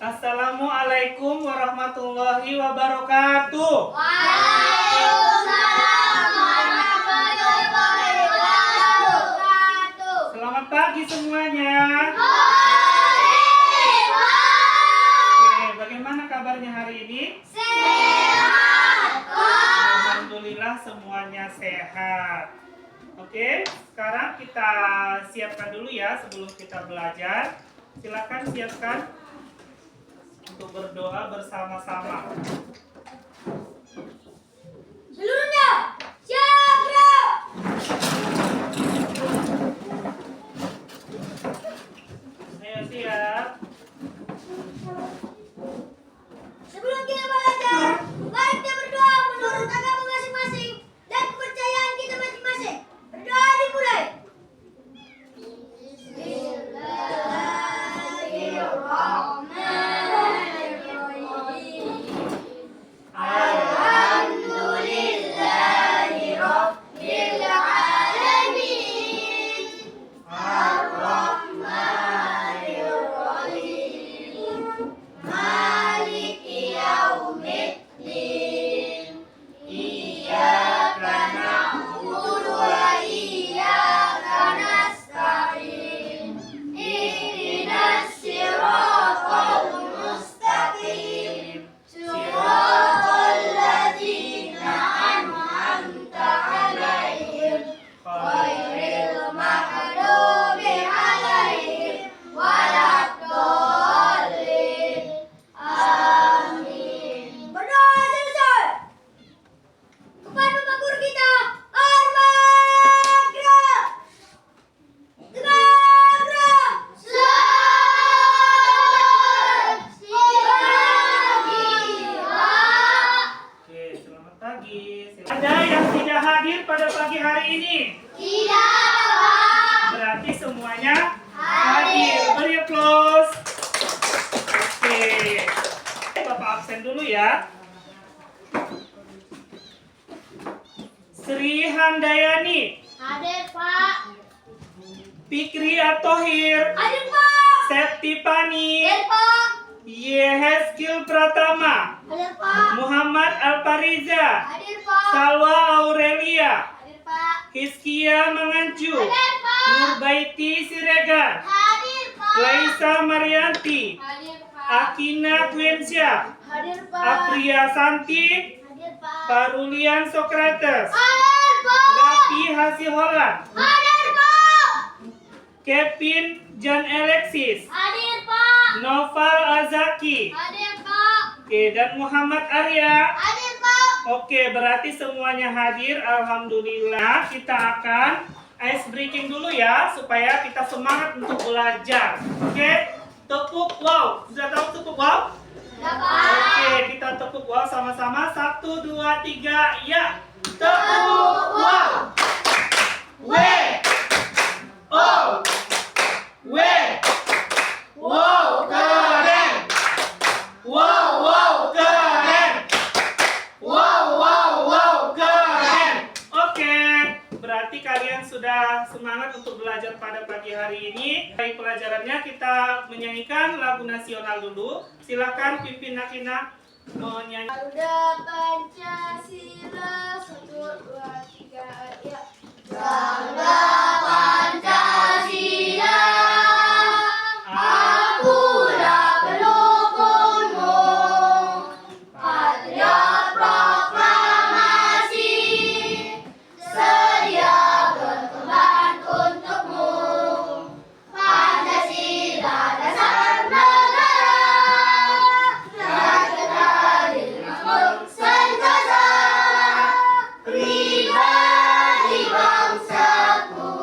Assalamualaikum warahmatullahi wabarakatuh. Waalaikumsalam warahmatullahi wabarakatuh. Selamat pagi semuanya. Oke, bagaimana kabarnya hari ini? Sehat. Alhamdulillah semuanya sehat. Oke, sekarang kita siapkan dulu ya sebelum kita belajar. Silakan siapkan untuk berdoa bersama-sama. Seluruhnya siap, bro. Ayo siap. Sebelum kita belajar, mari kita berdoa menurut agama masing-masing dan kepercayaan kita masing-masing. Berdoa dimulai. Ada yang tidak hadir pada pagi hari ini? Tidak, Pak. Berarti semuanya hadir. Beri aplaus. Oke. Bapak absen dulu ya. Sri Handayani, Hadir, Pak. Fikri Atohir, Hadir, Pak. Septipani, Hadir, Pak. Yeheskil Pratama, Hadir, Pak. Muhammad Alpariza, Hadir, Pak. Salwa Aurelia, Hadir, Pak. Hiskia Mangancu, Hadir, Pak. Nurbaiti Siregar, Hadir, Pak. Laisa Marianti, Hadir, Pak. Akina Quensia, Hadir, Pak. Apria Santi, Hadir, Pak. Parulian Socrates, Hadir, Pak. Rapi Hasiholan, Hadir, Pak. Kevin Jan Alexis, Hadir, Pak. Noval Azaki, Hadir, Pak. oke, dan Muhammad Arya. Hadir, Pak. Oke, berarti semuanya hadir. Alhamdulillah. Kita akan ice breaking dulu ya, supaya kita semangat untuk belajar. Oke, tepuk wow. Sudah tahu tepuk wow? Oke, kita tepuk wow sama-sama. 1, 2, 3, ya. Tepuk wow. W. O. W. Wow, keren. Wow, wow, keren. Wow, keren. Oke, berarti kalian sudah semangat untuk belajar pada pagi hari ini. Dari pelajarannya kita menyanyikan lagu nasional dulu. Silakan pimpin Nakina menyanyi. Garuda Pancasila 1, 2, 3 ya. Garuda Pancasila, akulah pendukungmu. Patriot proklamasi, sedia berkorban untukmu. Pancasila dasar negara, rakyat adil makmur sentosa, pribadi bangsaku.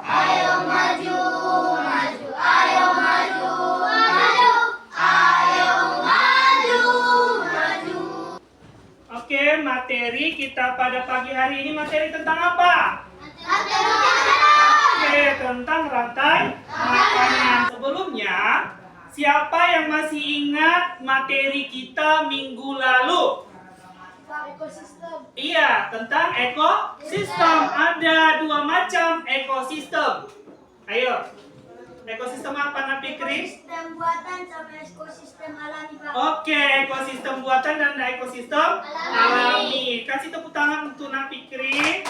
Ayo maju, maju, ayo maju, maju, ayo maju, maju. Oke, materi kita pada pagi hari ini materi tentang apa? Oke, tentang rantai makanan. Sebelumnya, siapa yang masih ingat materi kita minggu lalu? Ekosistem. Iya, tentang ekosistem. Ada 2 macam ekosistem. Ayo. Ekosistem apa Napi Kris? Ekosistem buatan sama ekosistem alami, Pak. Oke, ekosistem buatan dan ekosistem alami. Kasih tepuk tangan untuk Napi Kris.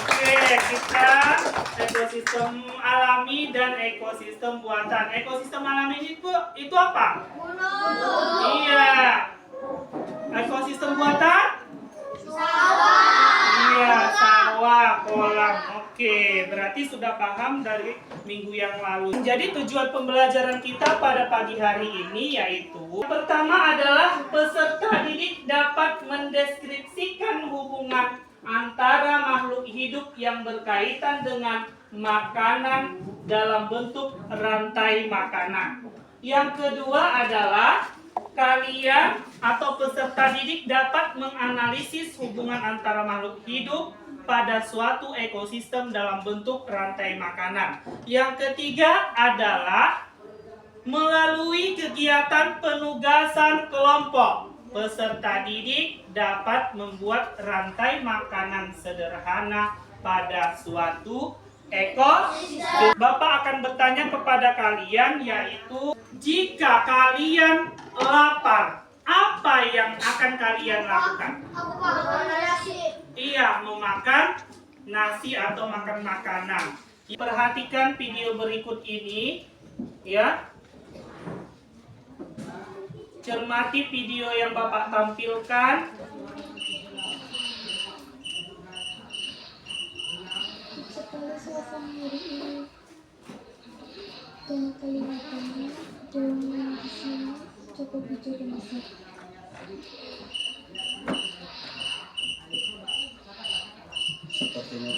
Oke, kita ekosistem alami dan ekosistem buatan. Ekosistem alami itu apa? Gunung. Iya. Ekosistem buatan? Sawah. Iya, sawah, kolam. Oke, berarti sudah paham dari minggu yang lalu. Jadi tujuan pembelajaran kita pada pagi hari ini yaitu pertama adalah peserta didik dapat mendeskripsikan hubungan antara makhluk hidup yang berkaitan dengan makanan dalam bentuk rantai makanan. Yang kedua adalah kalian atau peserta didik dapat menganalisis hubungan antara makhluk hidup pada suatu ekosistem dalam bentuk rantai makanan. Yang ketiga adalah melalui kegiatan penugasan kelompok, peserta didik dapat membuat rantai makanan sederhana pada suatu ekosistem. Bapak akan bertanya kepada kalian yaitu, jika kalian lapar, apa yang akan kalian lakukan? Aku makan nasi. Iya, memakan nasi atau makan makanan. Perhatikan video berikut ini, ya. Cermati video yang Bapak tampilkan. Setelah selesai hari ini dan kalimatannya dengan di sini cukup hijau dan besar. Sepertinya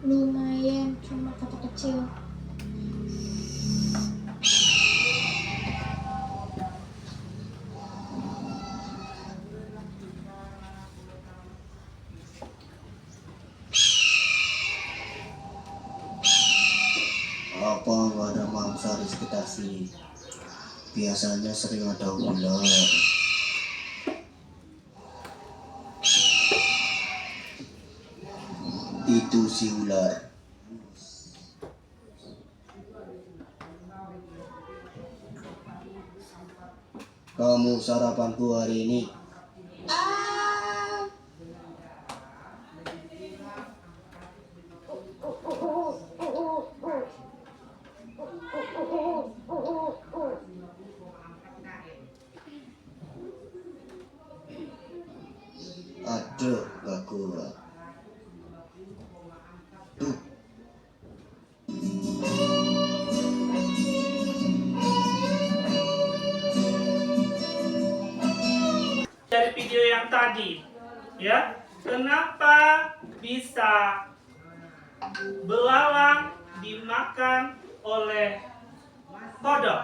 Lumayan, cuma kata kecil. apa nggak ada mangsa di sekitar sini? Biasanya sering ada ular. Itu si ular. Kamu sarapanku hari ini. Aduh, gak kuat. Dari video yang tadi, ya, kenapa bisa belalang dimakan oleh kodok?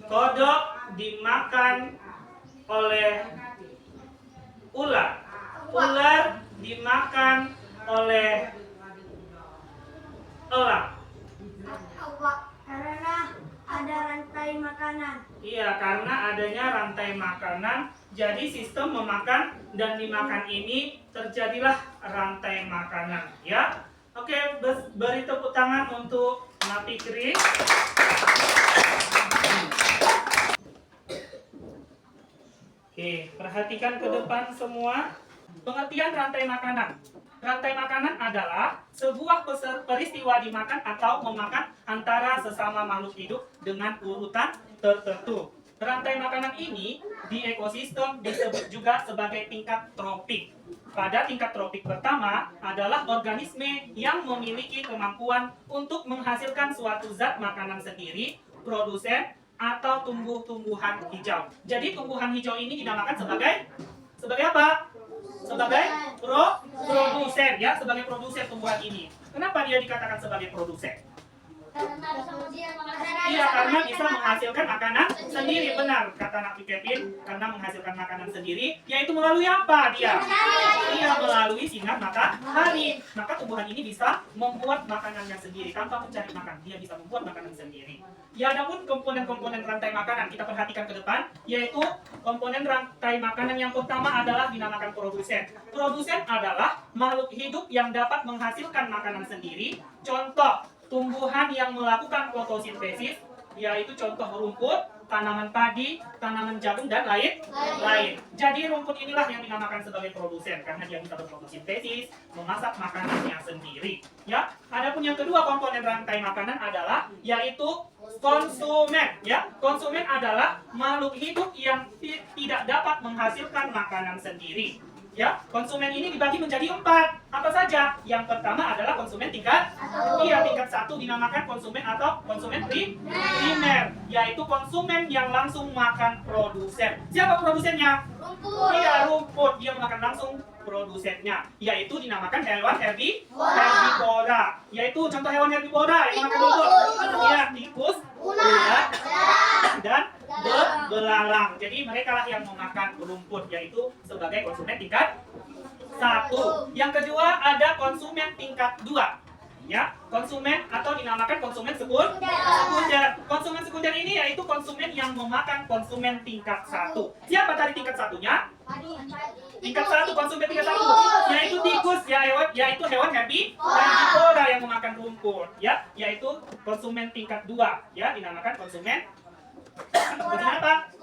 Kodok dimakan oleh ular. Ular dimakan oleh elang. Apa? Karena ada rantai makanan. Iya, karena adanya rantai makanan, jadi sistem memakan dan dimakan ini terjadilah rantai makanan, ya. Oke, beri tepuk tangan untuk Napi Kris. Oke, perhatikan ke depan semua. Pengertian rantai makanan. Rantai makanan adalah sebuah peristiwa dimakan atau memakan antara sesama makhluk hidup dengan urutan tertentu. Rantai makanan ini di ekosistem disebut juga sebagai tingkat tropik. pada tingkat tropik pertama adalah organisme yang memiliki kemampuan untuk menghasilkan suatu zat makanan sendiri, produsen, atau tumbuh-tumbuhan hijau. Jadi tumbuhan hijau ini dinamakan sebagai apa? Sebagai produsen ya, sebagai produsen tumbuhan ini. Kenapa dia dikatakan sebagai produsen? Iya, karena bisa menghasilkan makanan sendiri. Benar kata Nak Kevin, karena menghasilkan makanan sendiri, yaitu melalui apa dia? Iya, melalui sinar matahari. Maka tumbuhan ini bisa membuat makanannya sendiri tanpa mencari makan. Dia bisa membuat makanan sendiri. Ya, adapun komponen-komponen rantai makanan kita perhatikan ke depan, yaitu komponen rantai makanan yang pertama adalah dinamakan produsen. Produsen adalah makhluk hidup yang dapat menghasilkan makanan sendiri. Contoh tumbuhan yang melakukan fotosintesis, yaitu contoh rumput, tanaman padi, tanaman jagung, dan lain-lain. Jadi rumput inilah yang dinamakan sebagai produsen karena dia bisa berfotosintesis, memasak makanannya sendiri. Ya, adapun yang kedua komponen rantai makanan adalah yaitu konsumen. Ya, konsumen adalah makhluk hidup yang tidak dapat menghasilkan makanan sendiri. Ya, konsumen ini dibagi menjadi 4. Apa saja? Yang pertama adalah konsumen tingkat 1 dinamakan konsumen atau konsumen primer, yaitu konsumen yang langsung makan produsen. Siapa produsennya? Rumput. Iya, rumput. Dia memakan langsung produsennya, yaitu dinamakan hewan herbivora. Yaitu contoh hewan herbivora yang makan rumput. Iya, tikus, ulat, dan belalang. Jadi mereka lah yang memakan rumput, yaitu sebagai konsumen tingkat 1. Yang kedua ada konsumen tingkat 2. Ya, konsumen atau dinamakan konsumen sekunder. Konsumen sekunder ini yaitu konsumen yang memakan konsumen tingkat 1. Siapa tadi tingkat 1-nya? Tingkat 1, konsumen tingkat 1 yaitu tikus, yaitu hewan herbivora yang memakan rumput, ya, yaitu konsumen tingkat 2, ya, dinamakan konsumen apa?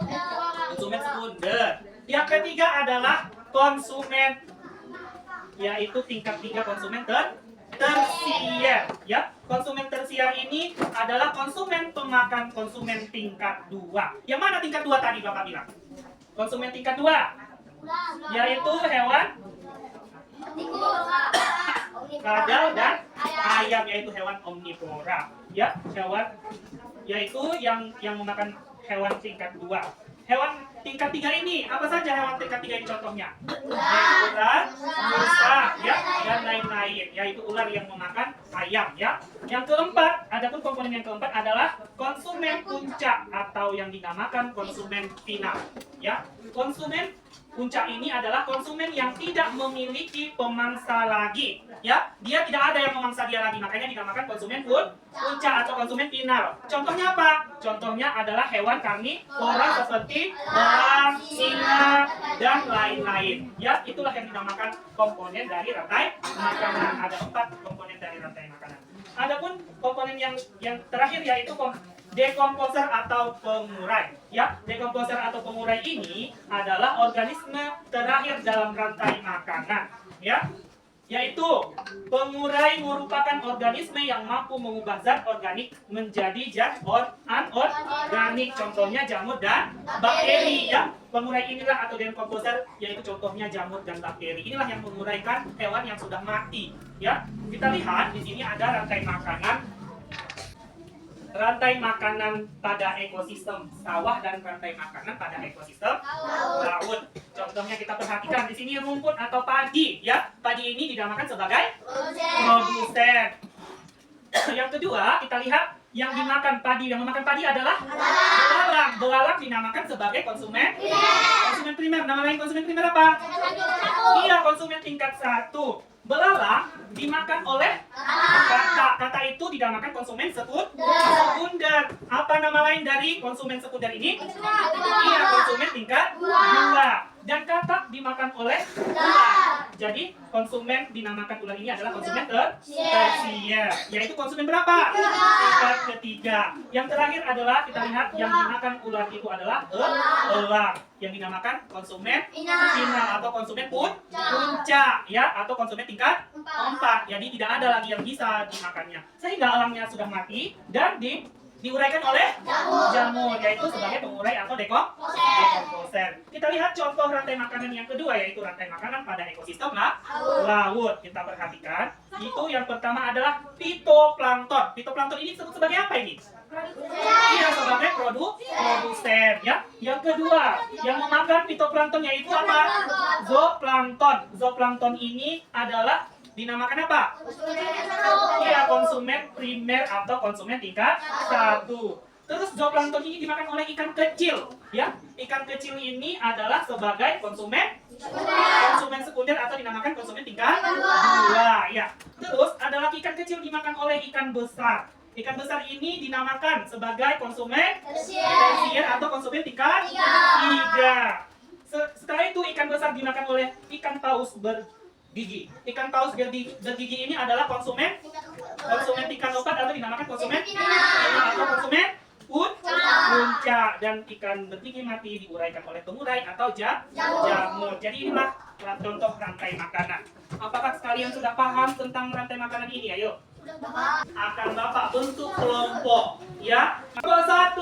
Konsumen sekunder. Yang ketiga adalah konsumen, yaitu tingkat 3 konsumen tersier. Ya, konsumen tersier ini adalah konsumen pemakan konsumen tingkat 2. Yang mana tingkat 2 tadi Bapak bilang? Konsumen tingkat 2 yaitu hewan kadal dan ayam, yaitu hewan omnivora. Ya, hewan yaitu yang memakan hewan tingkat 2. Hewan tingkat 3 ini, apa saja hewan tingkat 3 ini contohnya? Ular, rusa, ya, dan lain-lain, yaitu ular yang memakan ayam, ya. Yang keempat, adapun komponen yang keempat adalah konsumen puncak atau yang dinamakan konsumen final, ya. Konsumen puncak ini adalah konsumen yang tidak memiliki pemangsa lagi, ya. Dia tidak ada yang memangsa dia lagi, makanya dinamakan konsumen puncak atau konsumen final. Contohnya apa? Contohnya adalah hewan karnivora seperti elang, singa, dan lain-lain. Ya, itulah yang dinamakan komponen dari rantai makanan. Ada 4 komponen dari rantai makanan. Adapun komponen yang terakhir yaitu dekomposer atau pengurai. Ya, dekomposer atau pengurai ini adalah organisme terakhir dalam rantai makanan. Ya, yaitu pengurai merupakan organisme yang mampu mengubah zat organik menjadi zat anorganik. Contohnya jamur dan bakteri. Ya, pengurai inilah atau dekomposer yaitu contohnya jamur dan bakteri. Inilah yang menguraikan hewan yang sudah mati. Ya, kita lihat di sini ada rantai makanan pada ekosistem sawah dan rantai makanan pada ekosistem laut. Contohnya kita perhatikan di sini rumput atau padi, ya. Padi ini dinamakan sebagai produsen. Yang kedua, kita lihat yang dimakan padi. Yang memakan padi adalah belalang. Belalang dinamakan sebagai konsumen primer. Nama lain konsumen primer apa? Iya, konsumen tingkat 1. Belalang dimakan oleh kata itu dinamakan konsumen sekunder. Apa nama lain dari konsumen sekunder ini? Iya, konsumen tingkat 2. Dan katak dimakan oleh ular. Jadi konsumen dinamakan ular ini adalah konsumen tersier, yaitu konsumen berapa? Tingkat ketiga. Yang terakhir adalah kita lihat yang dimakan ular itu adalah elang, yang dinamakan konsumen final atau konsumen puncak, ya, atau konsumen tingkat 4. Jadi tidak ada lagi yang bisa dimakannya, sehingga elangnya sudah mati dan diuraikan oleh jamur, yaitu sebagai pengurai atau dekomposer. Kita lihat contoh rantai makanan yang kedua, yaitu rantai makanan pada ekosistem laut. Kita perhatikan, itu yang pertama adalah fitoplankton. Fitoplankton ini disebut sebagai apa ini? Iya, sebagai produsen ya. Yang kedua, yang memakan fitoplankton yaitu apa? Zooplankton. Zooplankton ini adalah dinamakan apa? Iya, konsumen primer atau konsumen tingkat 1. Terus zooplankton ini dimakan oleh ikan kecil, ya. Ikan kecil ini adalah sebagai konsumen sekunder atau dinamakan konsumen tingkat 2, ya. Terus ada lagi ikan kecil dimakan oleh ikan besar. Ikan besar ini dinamakan sebagai konsumen tersier atau konsumen tingkat 3. Setelah itu ikan besar dimakan oleh ikan paus bergigi. Ikan paus bergigi ini adalah konsumen tingkat 4 atau dinamakan konsumen atau konsumen puncak. Dan ikan bergigi mati diuraikan oleh pengurai atau jamur. Jadi inilah contoh rantai makanan. Apakah kalian sudah paham tentang rantai makanan ini? Ayo. Akan Bapak bentuk kelompok, ya. Kelompok 1.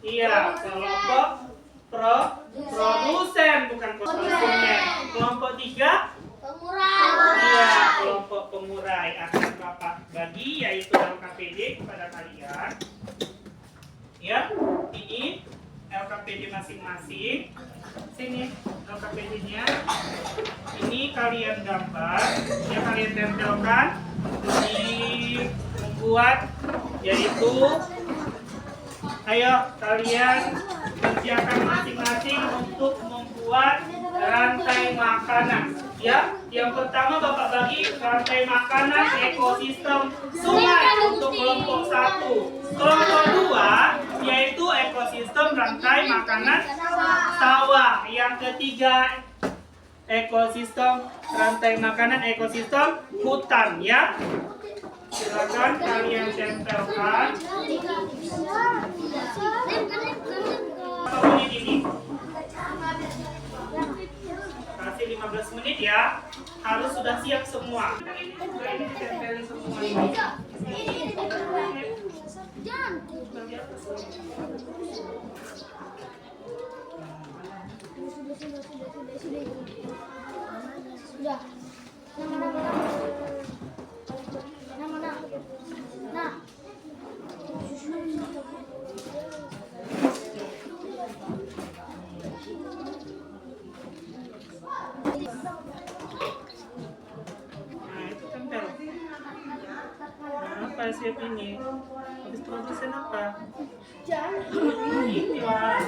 Iya, kelompok produsen bukan konsumen. Kelompok 3. Iya, kelompok pengurai. Akan Bapak bagi yaitu LKPD kepada kalian. Ya, ini LKPD masing-masing. Sini LKPD-nya. Ini kalian gambar, ya kalian tempelkan di membuat, yaitu ayo kalian kerjakan masing-masing untuk membuat rantai makanan. Ya, yang pertama Bapak bagi rantai makanan ekosistem sungai untuk kelompok 1. Kelompok 2 yaitu ekosistem rantai makanan sawah. Yang ketiga ekosistem rantai makanan ekosistem hutan, ya. Silakan kalian tempelkan. Menit ini. Kasih 15 menit ya. Harus sudah siap semua. Ini ditempelin semua ini. Sudah. Nah. Itu tempel. Apa siap ini? Habis produsen apa? Ini lah.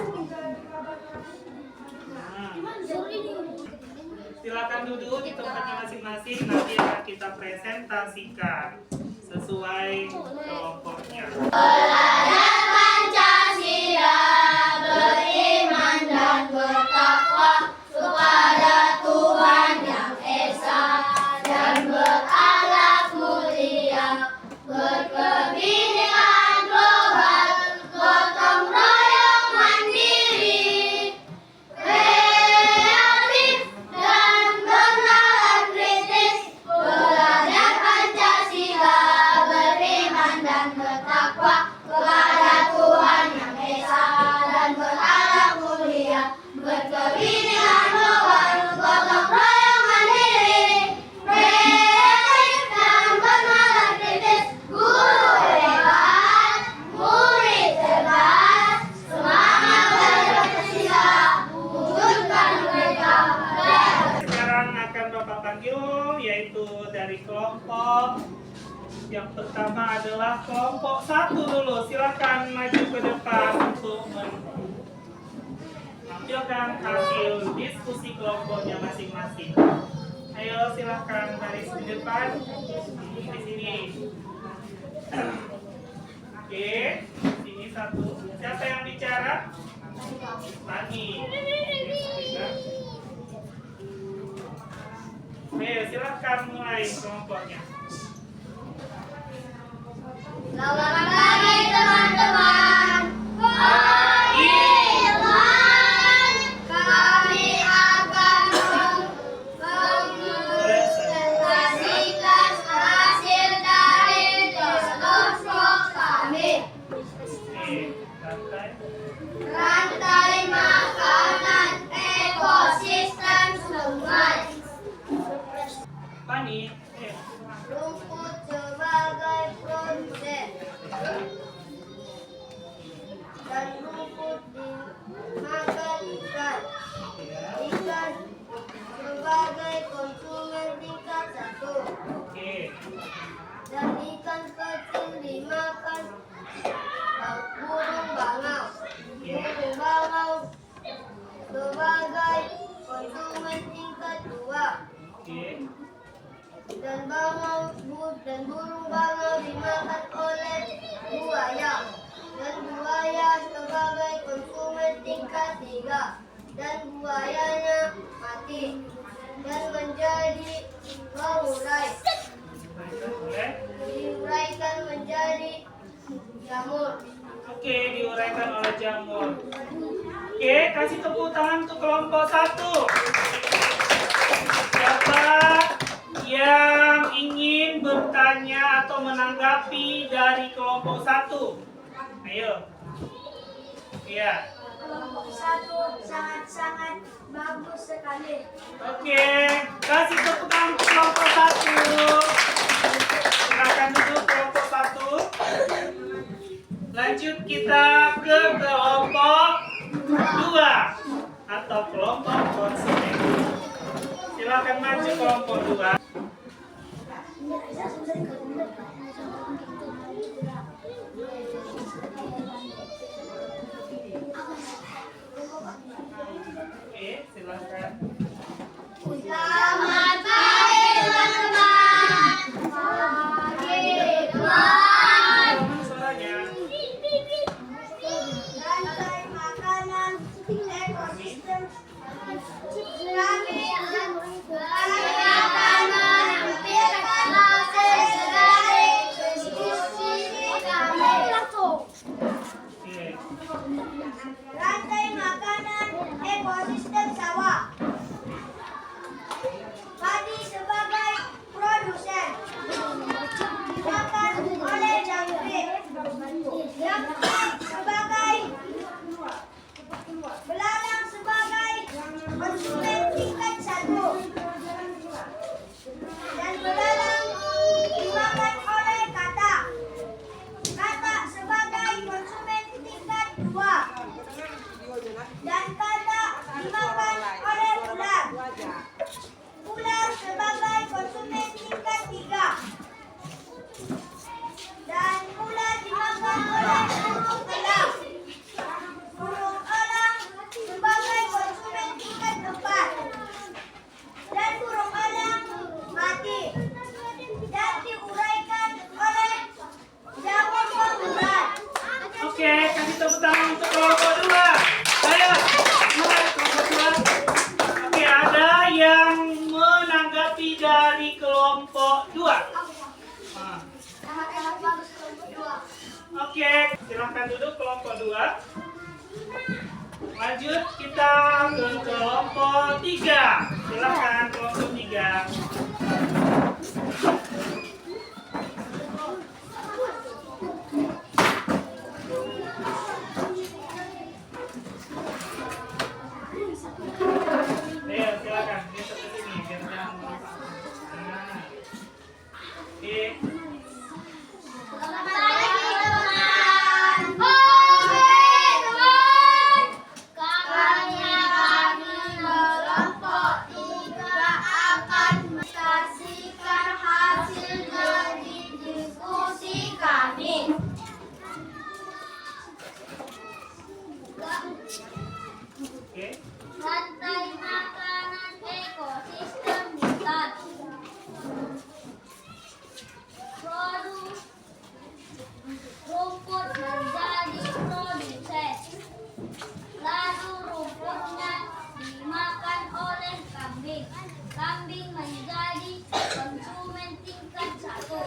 Silakan duduk di tempatnya masing-masing. Nanti akan kita presentasikan sesuai kelompoknya. Pancasila, beriman dan bertakwa kepada Tuhan yang esa dan berakhlak mulia, berkebinekaan global, gotong royong mandiri, kreatif dan bernalar kritis, belajar Pancasila, beriman dan bertakwa kepada Tuhan yang esa dan berakhlak mulia, berkebinekaan global, gotong royong mandiri, kreatif dan bernalar kritis, guru hebat, murid cerdas, semangat belajar Pancasila, wujudkan mereka. Sekarang akan Bapak panggil yaitu dari kelompok yang pertama adalah kelompok 1 dulu. Silakan maju ke depan untuk menampilkan hasil diskusi kelompoknya masing-masing. Ayo silakan baris di depan di sini. Oke, sini 1. Siapa yang bicara? Tani. Ayo silakan mulai kelompoknya. Selamat pagi teman-teman. Pagi teman. Kami akan mempresentasikan hasil dari kelompok Apa nih? Rumput sebagai produsen dan rumput dimakan ikan. Ikan sebagai konsumen tingkat 1 Oke. dan ikan kecil dimakan burung bangau. Burung bangau sebagai konsumen tingkat 2 Oke. dan burung bangau dimakan oleh buaya dan buaya sebagai konsumen tingkat 3 dan buayanya mati dan menjadi mengurai Boleh? diuraikan menjadi jamur. Oke, diuraikan oleh jamur. Oke, kasih tepuk tangan untuk kelompok 1. Siapa yang ingin bertanya atau menanggapi dari kelompok 1? Ayo. Iya. Kelompok 1 sangat-sangat bagus sekali. Oke, kasih tepuk tangan untuk kelompok 1. Silakan duduk kelompok 1. Lanjut kita ke kelompok 2 atau kelompok konsumen. Silakan maju kelompok 2. Oke, silakan. Selamat pagi teman-teman. Pagi teman. Suaranya. Rantai makanan ekosistem. Kami makanan hampirkan hasil dari diskusi kami. Oke. Rantai makanan ekosistem sawah. Padi sebagai produsen dimakan oleh jangkrik. Jangkrik sebagai belalang sebagai konsumen tingkat 1 dan belalang dimakan oleh katak. Katak sebagai konsumen tingkat 2 dan katak dimakan oleh ular. Ular sebagai konsumen tingkat 3 dan ular dimakan oleh burung elang. Burung elang sebagai konsumen tingkat 4 dan burung elang mati dan diuraikan oleh jamur pengurai. Oke, kasih tepuk tangan untuk kelompok 2. Ayo, mulai kelompok 2. Oke, ada yang menanggapi dari kelompok 2. Nah, Sangat bagus kelompok 2. oke, silahkan duduk kelompok 2. Lanjut kita ke kelompok 3. Silahkan kelompok 3. Ayo, silakan. Dia seperti ini, biar jangan melompat. Nah. Oke. Selamat pagi teman. Hore teman. Kabarnya kami kelompok 3 akan menyaksikan hasil dari diskusi kami. Oke. Rantai makanan ekosistem hutan. Produk rumput menjadi produsen. Lalu rumputnya dimakan oleh kambing. Kambing menjadi konsumen tingkat 1.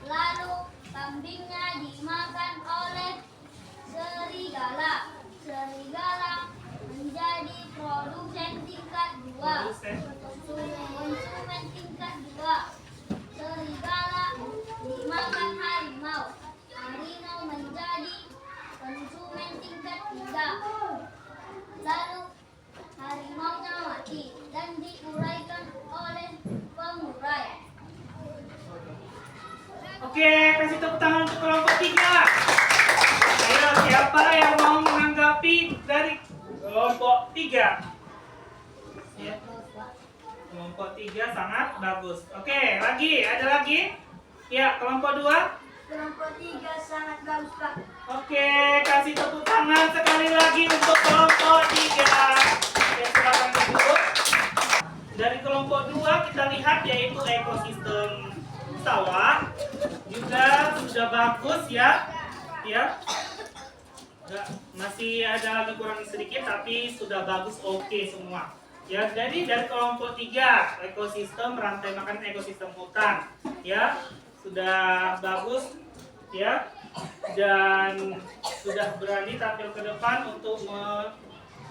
Lalu kambingnya dimakan oleh serigala. Serigala menjadi produsen tingkat 2. Konsumen tingkat 2. Serigala dimakan harimau. Harimau menjadi konsumen tingkat 3. Lalu harimaunya mati dan diuraikan oleh pengurai. Oke, kasih tepuk tangan untuk kelompok 3. Ayo, siapa yang mau menanggapi dari kelompok 3? Ya. Kelompok 3 sangat bagus. Oke, ada lagi? Ya, kelompok 2. Kelompok 3 sangat bagus, Pak. Oke, kasih tepuk tangan sekali lagi untuk kelompok 3. Oke, silakan duduk. Dari kelompok 2 kita lihat yaitu ekosistem sawah juga sudah bagus ya. Ya. Masih ada lagi kurang sedikit tapi sudah bagus, oke semua. Ya, jadi dari kelompok 3 ekosistem rantai makanan ekosistem hutan ya sudah bagus ya dan sudah berani tampil ke depan untuk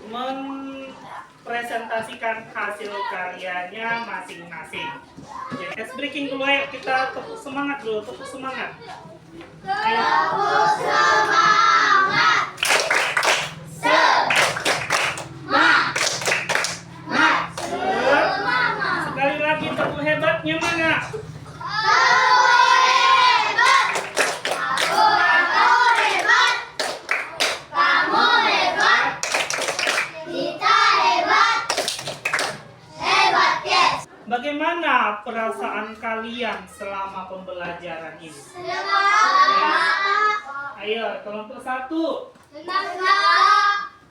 mempresentasikan hasil karyanya masing-masing. Jadi, let's breaking dulu ya, kita tepuk semangat dulu, tepuk semangat. Tepuk semangat. Sekali lagi tepuk hebatnya mana? Bagaimana perasaan kalian selama pembelajaran ini? Ayo, kelompok 1.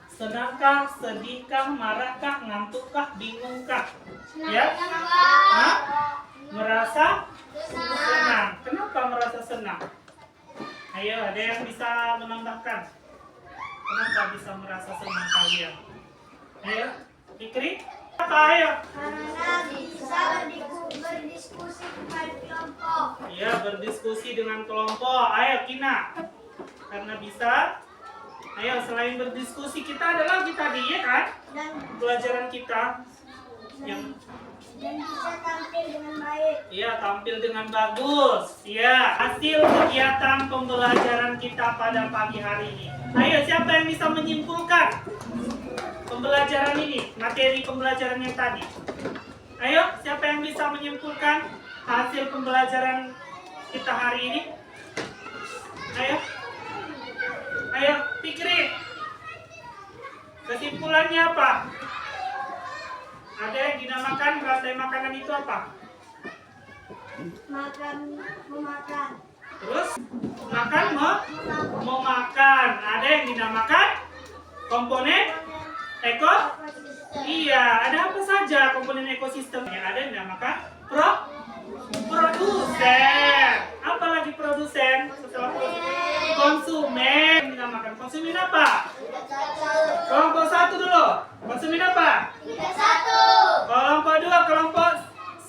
Senangkah, sedihkah, marahkah, ngantukkah, bingungkah? Ya? Hah? Merasa senang. Kenapa merasa senang? Ayo, ada yang bisa menambahkan? Kenapa bisa merasa senang kalian? Ayo, Fikri? Apa ayo? Karena bisa berdiskusi dengan kelompok. Iya, berdiskusi dengan kelompok. Ayo, Kina. Karena bisa. Ayo, selain berdiskusi, kita ada lagi tadi, ya kan? Dan Pelajaran kita yang bisa tampil dengan baik. iya, tampil dengan bagus. Iya, hasil kegiatan pembelajaran kita pada pagi hari ini. Ayo, siapa yang bisa menyimpulkan pembelajaran ini, materi pembelajaran yang tadi? Ayo, siapa yang bisa menyimpulkan hasil pembelajaran kita hari ini? Ayo. Ayo, Fikri. Kesimpulannya apa? Ada yang dinamakan rantai makanan itu apa? Memakan. Terus memakan. Ada yang dinamakan komponen Iya, ada apa saja komponen ekosistem? Yang ada yang dinamakan produsen. Apa lagi produsen? Setelah produsen, konsumen. Dinamakan konsumen apa? Kelompok 1 dulu. Konsumen apa? Kelompok 2, kelompok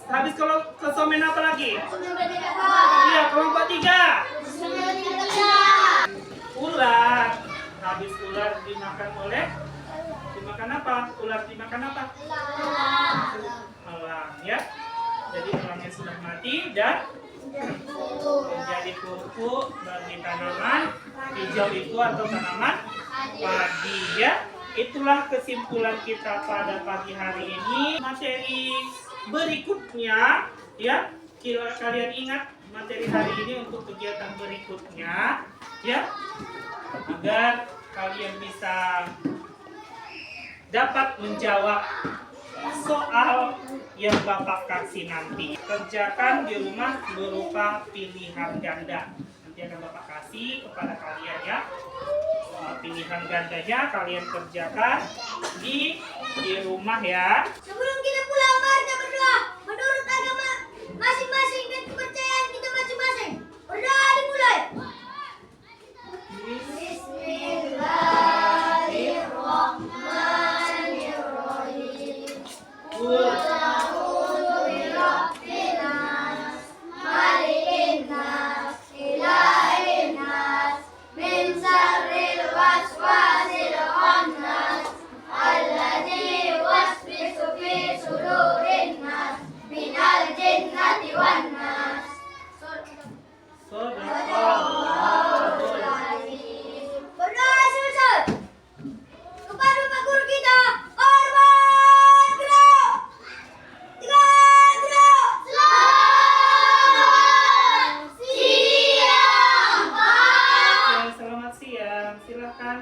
habis konsumen apa lagi? Iya, kelompok 3. Ular. Habis ular dimakan apa? Ular dimakan apa? Elang, ya. Jadi elangnya sudah mati dan menjadi pupuk bagi tanaman hijau itu atau tanaman padi, ya. Itulah kesimpulan kita pada pagi hari ini. Materi berikutnya, ya, kalian ingat materi hari ini untuk kegiatan berikutnya, ya, agar kalian bisa dapat menjawab soal yang Bapak kasih nanti. Kerjakan di rumah berupa pilihan ganda. Nanti akan Bapak kasih kepada kalian, ya. Soal pilihan gandanya kalian kerjakan di rumah, ya. Sebelum kita pulang, mari kita berdoa menurut agama masing-masing dan kepercayaan kita masing-masing. Berdoa dimulai. Bismillahirrahmanirrahim. A'udzu birabbin nas, malikin nas, ilahin nas, min syarril waswasil khannas, alladzi yuwaswisu fi silakan.